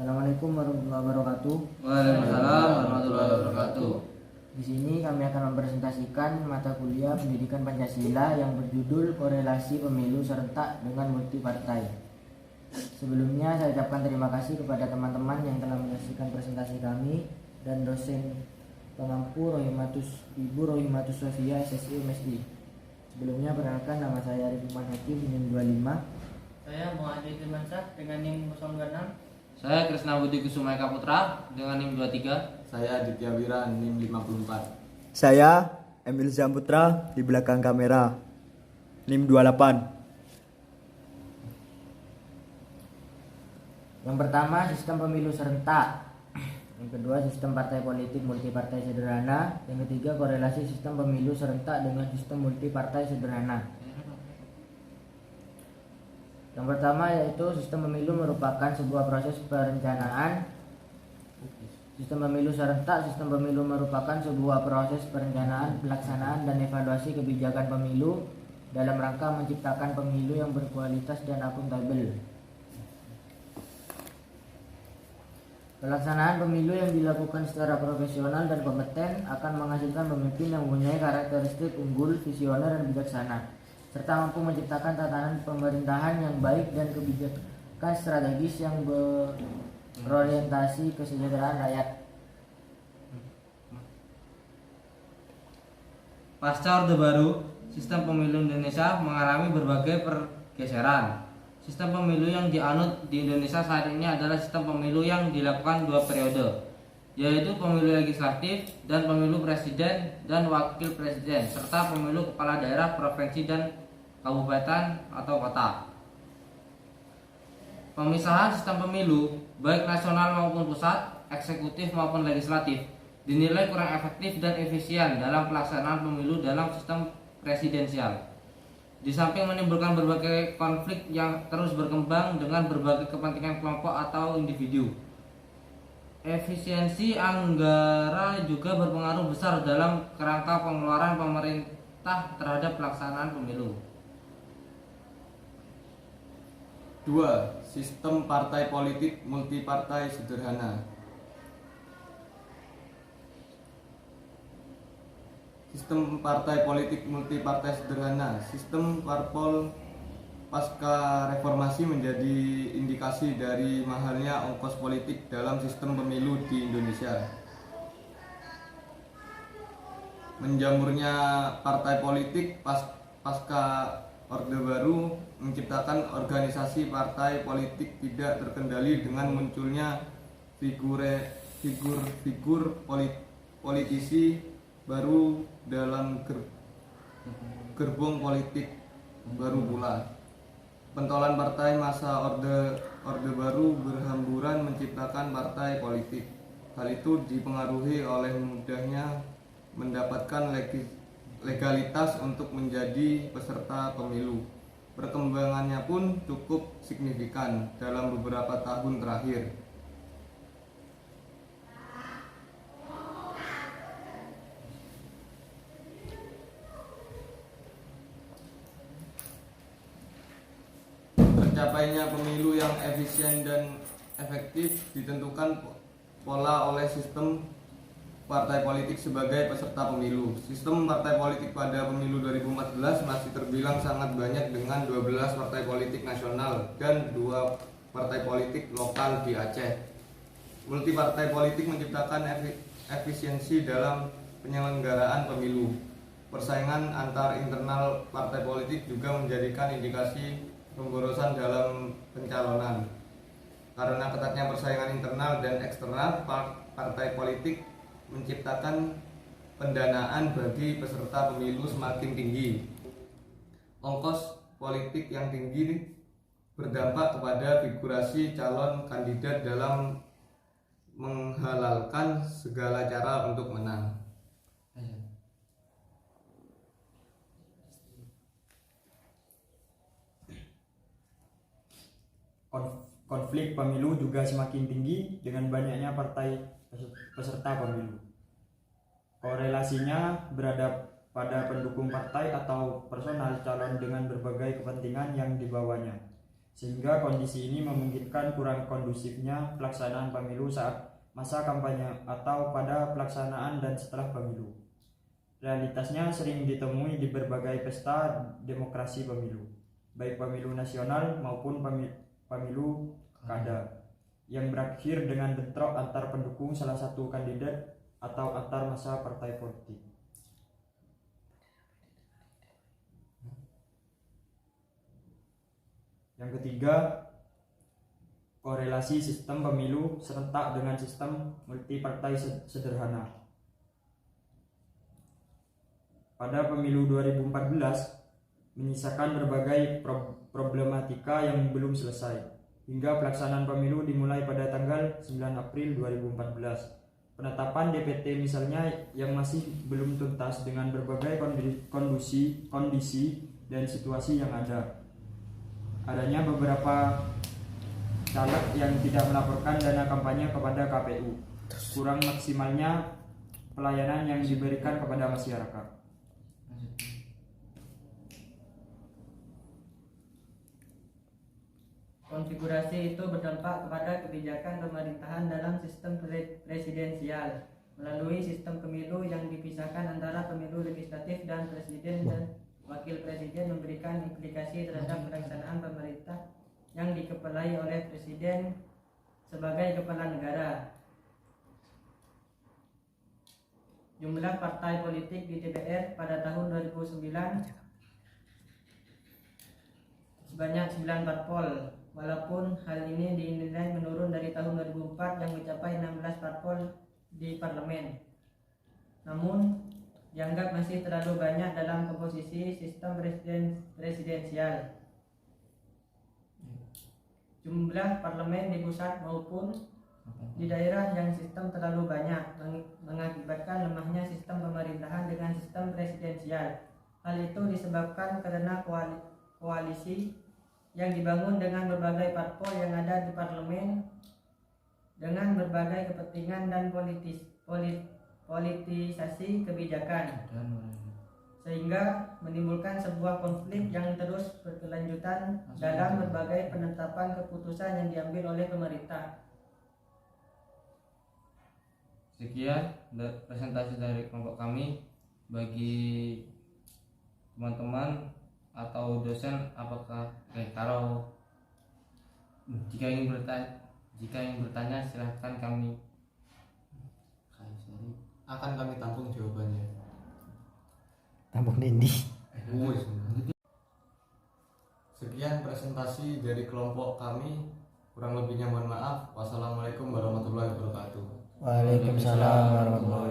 Assalamualaikum warahmatullahi wabarakatuh. Waalaikumsalam warahmatullahi wabarakatuh. Di sini kami akan mempresentasikan mata kuliah Pendidikan Pancasila yang berjudul Korelasi Pemilu Serentak dengan Multipartai. Sebelumnya saya ucapkan terima kasih kepada teman-teman yang telah menyaksikan presentasi kami dan dosen pengampu Ibu Rohimatus Sofia SSI MSD. Sebelumnya perkenalkan, nama saya Arif Iman Hakim NIM 25. Saya Muhammad Mansyah dengan NIM 026. Saya Krisna Budi Kusuma Eka Putra dengan NIM 23. Saya Aditya Wira NIM 54. Saya Emil Zamputra di belakang kamera NIM 28. Yang pertama, sistem pemilu serentak. Yang kedua, sistem partai politik multipartai sederhana. Yang ketiga, korelasi sistem pemilu serentak dengan sistem multipartai sederhana. Yang pertama yaitu sistem pemilu merupakan sebuah proses perencanaan. Sistem pemilu serentak. Sistem pemilu merupakan sebuah proses perencanaan, pelaksanaan, dan evaluasi kebijakan pemilu dalam rangka menciptakan pemilu yang berkualitas dan akuntabel. Pelaksanaan pemilu yang dilakukan secara profesional dan kompeten akan menghasilkan pemimpin yang mempunyai karakteristik unggul, visioner, dan bijaksana, serta mampu menciptakan tatanan pemerintahan yang baik dan kebijakan strategis yang berorientasi kesejahteraan rakyat. Pasca Orde Baru, sistem pemilu Indonesia mengalami berbagai pergeseran. Sistem pemilu yang dianut di Indonesia saat ini adalah sistem pemilu yang dilakukan 2 periode, yaitu pemilu legislatif dan pemilu presiden dan wakil presiden, serta pemilu kepala daerah, provinsi, dan kabupaten atau kota. Pemisahan sistem pemilu, baik nasional maupun pusat, eksekutif maupun legislatif, dinilai kurang efektif dan efisien dalam pelaksanaan pemilu dalam sistem presidensial. Di samping menimbulkan berbagai konflik yang terus berkembang dengan berbagai kepentingan kelompok atau individu, efisiensi anggaran juga berpengaruh besar dalam kerangka pengeluaran pemerintah terhadap pelaksanaan pemilu. 2. Sistem partai politik multipartai sederhana. Sistem partai politik multipartai sederhana. Sistem parpol pasca reformasi menjadi indikasi dari mahalnya ongkos politik dalam sistem pemilu di Indonesia. Menjamurnya partai politik pasca Orde Baru menciptakan organisasi partai politik tidak terkendali dengan munculnya figur-figur politisi baru dalam gerbong politik baru pula. Pentolan partai masa Orde Baru berhamburan menciptakan partai politik. Hal itu dipengaruhi oleh mudahnya mendapatkan legalitas untuk menjadi peserta pemilu. Perkembangannya pun cukup signifikan dalam beberapa tahun terakhir. Tercapainya pemilu yang efisien dan efektif ditentukan pola oleh sistem partai politik sebagai peserta pemilu. Sistem partai politik pada pemilu 2014 masih terbilang sangat banyak dengan 12 partai politik nasional dan 2 partai politik lokal di Aceh. Multipartai politik menciptakan efisiensi dalam penyelenggaraan pemilu. Persaingan antar internal partai politik juga menjadikan indikasi pemborosan dalam pencalonan. Karena ketatnya persaingan internal dan eksternal, partai politik menciptakan pendanaan bagi peserta pemilu semakin tinggi. Ongkos politik yang tinggi berdampak kepada figurasi calon kandidat dalam menghalalkan segala cara untuk menang. Konflik pemilu juga semakin tinggi dengan banyaknya partai peserta pemilu. Korelasinya berada pada pendukung partai atau personal calon dengan berbagai kepentingan yang dibawanya. sehingga kondisi ini memungkinkan kurang kondusifnya pelaksanaan pemilu saat masa kampanye atau pada pelaksanaan dan setelah pemilu. Realitasnya sering ditemui di berbagai pesta demokrasi pemilu, baik pemilu nasional maupun pemilu kada, yang berakhir dengan bentrok antar pendukung salah satu kandidat atau antar masa partai politik. Yang ketiga, korelasi sistem pemilu serentak dengan sistem multipartai sederhana. Pada pemilu 2014 menyisakan berbagai problematika yang belum selesai, hingga pelaksanaan pemilu dimulai pada tanggal 9 April 2014. Penetapan DPT misalnya yang masih belum tuntas dengan berbagai kondisi dan situasi yang ada. Adanya beberapa caleg yang tidak melaporkan dana kampanye kepada KPU, kurang maksimalnya pelayanan yang diberikan kepada masyarakat. Konfigurasi itu berdampak kepada kebijakan pemerintahan dalam sistem presidensial melalui sistem pemilu yang dipisahkan antara pemilu legislatif dan presiden dan wakil presiden, memberikan implikasi terhadap pelaksanaan pemerintah yang dikepalai oleh presiden sebagai kepala negara. Jumlah partai politik di DPR pada tahun 2009 sebanyak 9 parpol, walaupun hal ini dinilai menurun dari tahun 2004 yang mencapai 16 parpol di parlemen. Namun dianggap masih terlalu banyak dalam komposisi sistem presidensial. Jumlah parlemen di pusat maupun di daerah yang sistem terlalu banyak mengakibatkan lemahnya sistem pemerintahan dengan sistem presidensial. Hal itu disebabkan karena koalisi yang dibangun dengan berbagai parpol yang ada di parlemen dengan berbagai kepentingan dan politisasi kebijakan, sehingga menimbulkan sebuah konflik yang terus berkelanjutan dalam berbagai penetapan keputusan yang diambil oleh pemerintah. Sekian presentasi dari kelompok kami. Bagi teman-teman atau dosen, apakah kalau jika ingin bertanya silahkan kami Akan kami tampung jawabannya. Tampung Dendi. Sekian presentasi dari kelompok kami. Kurang lebihnya mohon maaf. Wassalamualaikum warahmatullahi wabarakatuh. Waalaikumsalam warahmatullahi wabarakatuh.